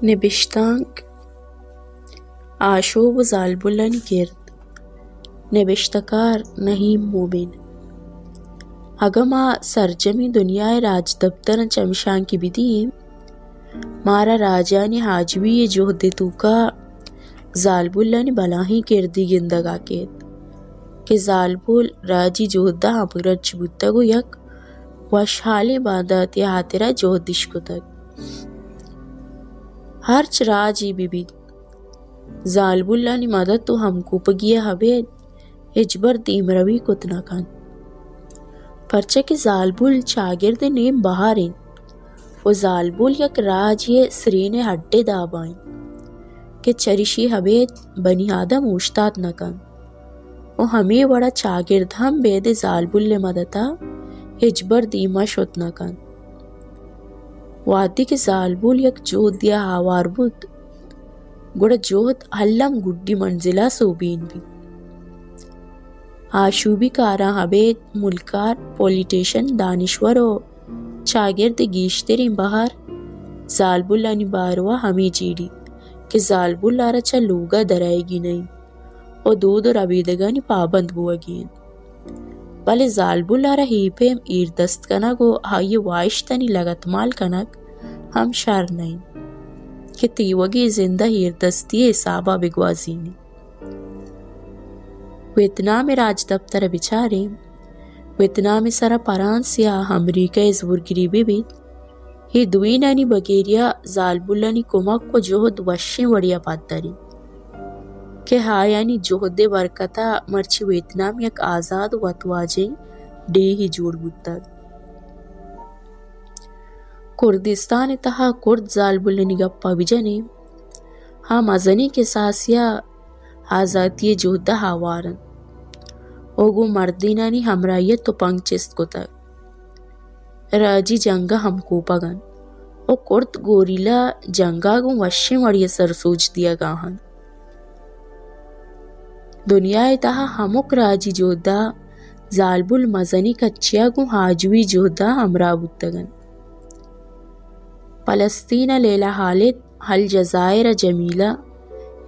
نبشتانک آشوب و زالبلن کرد نبشتکار نہیم مومن اگما سرجمی دنیای راج دفترن چمشان کی بدیم مارا راجانی حاجوی جہد توکا زالبلن بلاہی کردی گندگا کیت کہ زالبل راجی جہدہ ہمگرچ بودتگو یک وشحالی بانداتی حاترہ جہدش کتگ ہرچ راجی ببید زالبلانی مدد تو ہم کو پگیا حبید اجبر دیم روی کتنا کن پرچہ کہ زالبل چاگرد نیم بہارین و زالبل یک راجی سرین ہڈے دابائیں کہ چریشی حبید بنی آدم اوشتات نکن و ہمیں وڑا چاگرد ہم بید زالبل مدتا اجبر دیما شت نکن وادی کے زالبل یک جوہد دیا آوار بود گوڑا جوہد حلم گڈی منزلہ سوبین بھی آشوبی کارا حبید ملکار پولیٹیشن دانشور و چاگرد گیشترین بہار زالبلانی باروا ہمیں جیڑی کہ زالبل آرہ چا لوگا درائے گی نہیں و دود و ربیدگانی پابند بوگین بلے زالبل آرہ ہی پیم ایر دست کنگ و ہائی وائشتنی لگت مال کنگ ہم شر نہیں کہ تیوگی زندہ ایر دستی حسابہ بگوازینی ویتنام راج دفتر بچارے ویتنام سرا پرانسیا امریکہ زورگری ببید ہی دوینانی بگیریا زالبلانی کمک کو جہد وشی وڑیا پادری کہ ہاں یعنی جہد برکتا مرچی ویتنام یک آزاد وطواجیں ڈے ہی جوڑ بودتا کردستان تہا کرد زالبلانی گپا بجنے ہاں مزنی کے ساسیا آزادی جہدہ ہاوارن اوگو مردینانی ہمرائیت تو پنگ چست کو تک راجی جنگا ہم کو پگن او کرد گوریلا جنگا گو وشی وڑی سر سوچ دیا گاہن دنیای تہا ہمک راجی جہدہ زالبل مزنی کچیا گو حاجوی جہدہ ہمراہ بودتگن فلسطین لیلہ حالت حل جزائر جمیلہ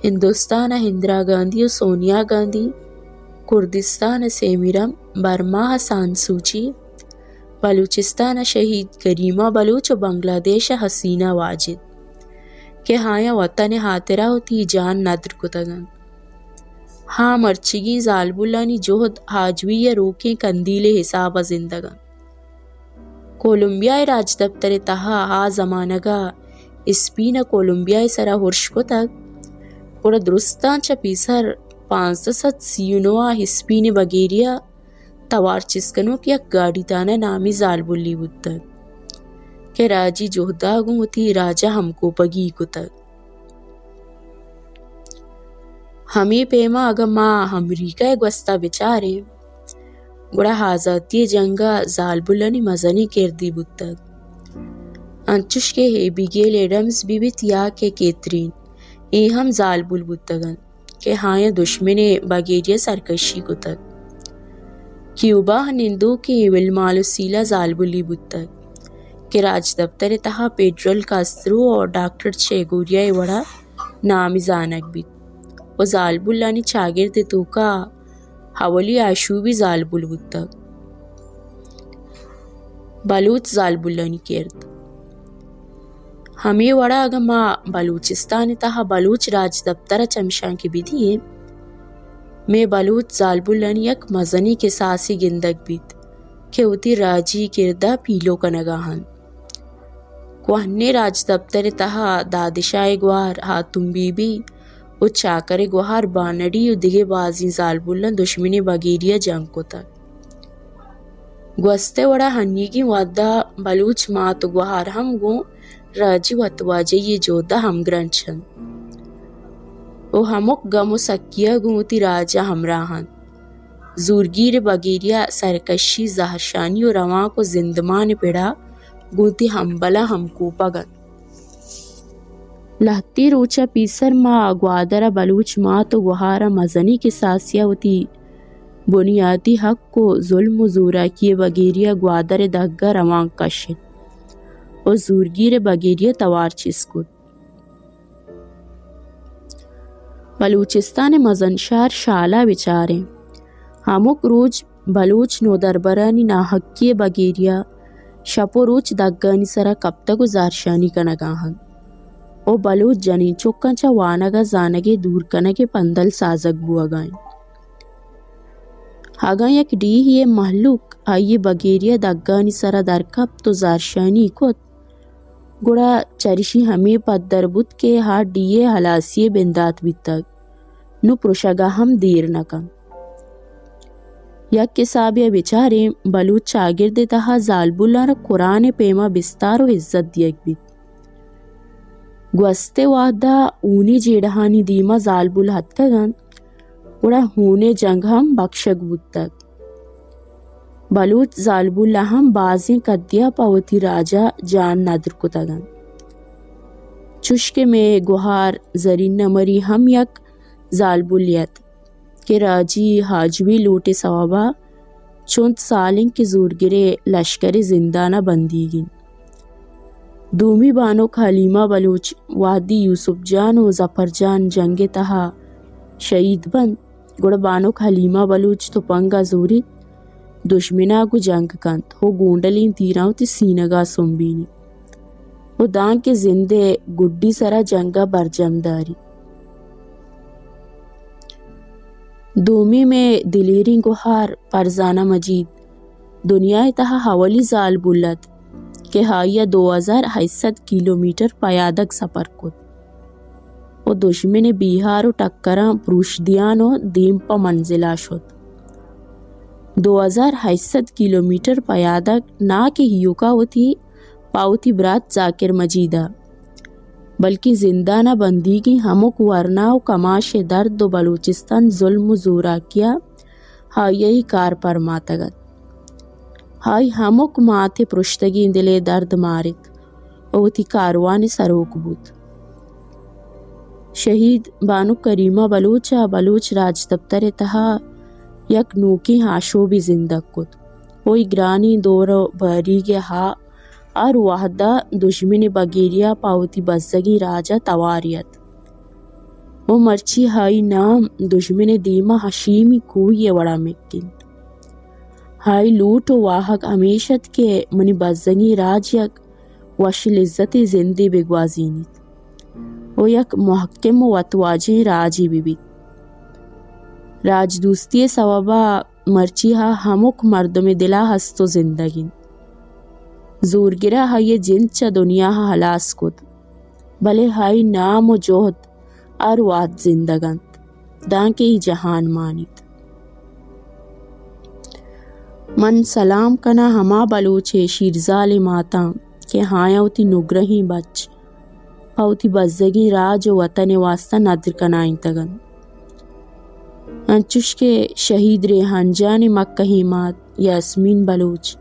ہندوستان ہندرا گاندھی و سونیا گاندھی کردستان سیمیرم برما سانسوچی بلوچستان شہید کریمہ بلوچ و بنگلہ دیش حسینہ واجد کہ ہایا وطن حاطرہ ہوتی جان ندر کتگن ہاں مرچگی زالبلانی جہد حاجوی روکیں کندیل حساب زندگن کولمبیائی راج دفتر تہا ہا زمانگا اسپین کولمبیائی سرا ہرش کو تک پورا درستان چا پیسر 539 ہسپین بگیریا توار چسکنوں کی ایک گاڑی تانا نامی زالبلی بود تک کہ راجی جہدہ گوتی راجہ ہم کو پگی کو تک ہمیں پیما اگا ماں امریکہ گوستا بچارے گوڑا حازاتی جنگا زالبلانی مزنی کردی بود تک انچوش کے ہیبیگیل ایڈمز بیت یا کے کیترین ای ہم زالبل بود تگن کہ ہاں دشمن بگیریا سرکشی کو تک کیوبا نندو کی ولمالو سیلا زالبلی بود تک کہ راج دفتر تہا پیڈرل کاسترو اور ڈاکٹر چیگوریا وڑا نامی زانک بیت و زالبلانی چاگرد توکا حولی آشوبی زالبل بود تک بلوچ زالبلانی کرد ہمیں وڑا اگا ماں بلوچستان تہا بلوچ راج دفتر چمشان کی بیدی میں بلوچ زالبلانی یک مزنی کے ساسی گندگ بیت کہ ہوتی راجی کردہ پیلو کنگاہن کوہنے راج دفتر تہا دادشاہ گوار ہاتم بی بی و چاکر گوہار بانڈی و دیگے بازی زالبلن دشمنی بگیریا جنگ کو تک گوستے وڑا ہنیگی وعدہ بلوچ مات گوہار ہم گو راجی وطواجے یہ جودہ ہم گرنچن او ہمک گم و سکیا گوتی راجہ ہمراہن زورگیر بگیریا سرکشی زہرشانی و رواں کو زندمان پڑا گوتی ہم بلا ہم کو پگن لہتی روچا پیسر ما گوادر بلوچ مات و گوہارا مزنی کے ساسیا ہوتی بنیادی حق کو ظلم و زورا کیے بگیریا گوادر دگا روان کشت و زورگیر بگیریا توار چیز کد بلوچستان مزنشار شالا بچارے ہموک روچ بلوچ نو دربرانی ناحقی بگیریا شپو روچ دگانی سرا کبتگو زارشانی کنگاہن او بلوچ جنین چکانچا وانگا زانگے دور کنگے پندل سازگ بوگائیں ہاگا یک ڈی ہی محلوک آئیے بگیریا دگانی سرا درکب تو زارشانی کت گوڑا چریشی ہمیں پد دربت کے ہاں ڈیے حلاسی بندات بیتگ نو پروشگا ہم دیر نکم یک کسابیا بیچارے بلوچ چاگرد تہا زالبولا را قرآن پیما بستار و عزت دیگ بیت گوستے واحدہ اونی جیڑہانی دیما زالبول حد کگن گوڑا ہونے جنگ ہم بخشگ بودتگ بلوچ زالبولا ہم بازیں کدیا پاوتی راجا جان ندر کتگن چشک میں گوہار زرین نمری ہم یک زالبولیت کہ راجی حاجوی لوٹے سوابا چونت سالیں کے زورگرے لشکر زندانہ بندیگین دومی بانو حلیمہ بلوچ وادی یوسف جان و ظفر جان جنگ تہا شہید بند گڑ بانو حلیمہ بلوچ تو پنگا زوری دشمنا گو جنگ کنت ہو گونڈلین تیراؤ تی سینگا سنبینی ہو دان کے زندے گڈی سرا جنگا برجمداری دومی میں دلیری گوہار پرزانہ مجید دنیا تہا حولی زال بولت کہ ہائیا 2800 کلومیٹر پیادک سفر کت و دشمن بیہار و ٹکراں پروشدیان و دیم پا منزلہ شد 2800 کلومیٹر پیادک نا کہ ہیوکا ہوتی پاوتی برات ذاکر مجیدہ بلکہ زندانہ بندی کی ہمک ورنا و کماش درد و بلوچستان ظلم و زورا کیا ہائی کار پر ماتگت ہائی ہمک ماتے پرشتگی دلے درد مارت اوتی کاروان سروک بود شہید بانو کریمہ بلوچا بلوچ راج دفتر تہا یک نوکی ہاشو بھی زندہ کت ہوئی گرانی دور بری کے ہا اور وحدہ دشمن بگیریا پاوتی بزگی راجہ تواریت وہ مرچی ہائی نام دشمن دیما حشیمی کوئی وڑا مکن ہائی لوٹ و واحق ہمیشت کے منی بزگی راج یک وش لذت زندی بگوازینیت وہ یک محکم و وتواجی راجی بھی راج دوستی سوابا مرچی ہا ہمک مردم دلا ہستو زندگین زورگرہ ہائی جن چا دنیا ہلاس کت بلے ہائی نام و جوہد اور واد زندگانت دان کے ہی جہان مانیت من سلام کنا ہما بلوچے شیرزال ماتا کہ ہایا ہوتی نگرہی بچ پاوتی بزگی راج و وطن واسطہ ندر کنائن تگن انچوش کے شہید ریحان جان مکہ مات یاسمین بلوچ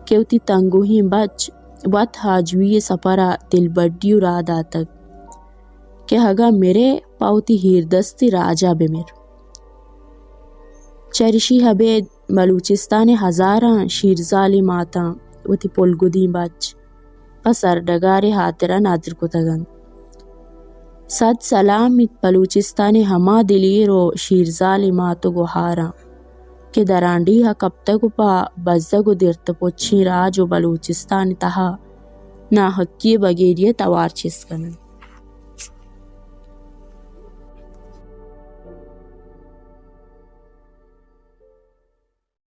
کیوتی تنگوہی بچ وط حاجوی سپرا دل بڈیو رادا تک کہ ہگا میرے پاوتی ہیر دستی راجا بمیر چرشی حبید بلوچستان ہزاراں شیرزال ماتا وتی پلگودی بچ پسر ڈگار ہاترا نادر کتگن صد سلامت بلوچستان ہما دلیر و شیرزال ماتو گوہاراں کہ درانڈی ہا کب تک پا بزدگو درت پوچھی راج و بلوچستان تہا نا حقی بگیریے توار چس کنن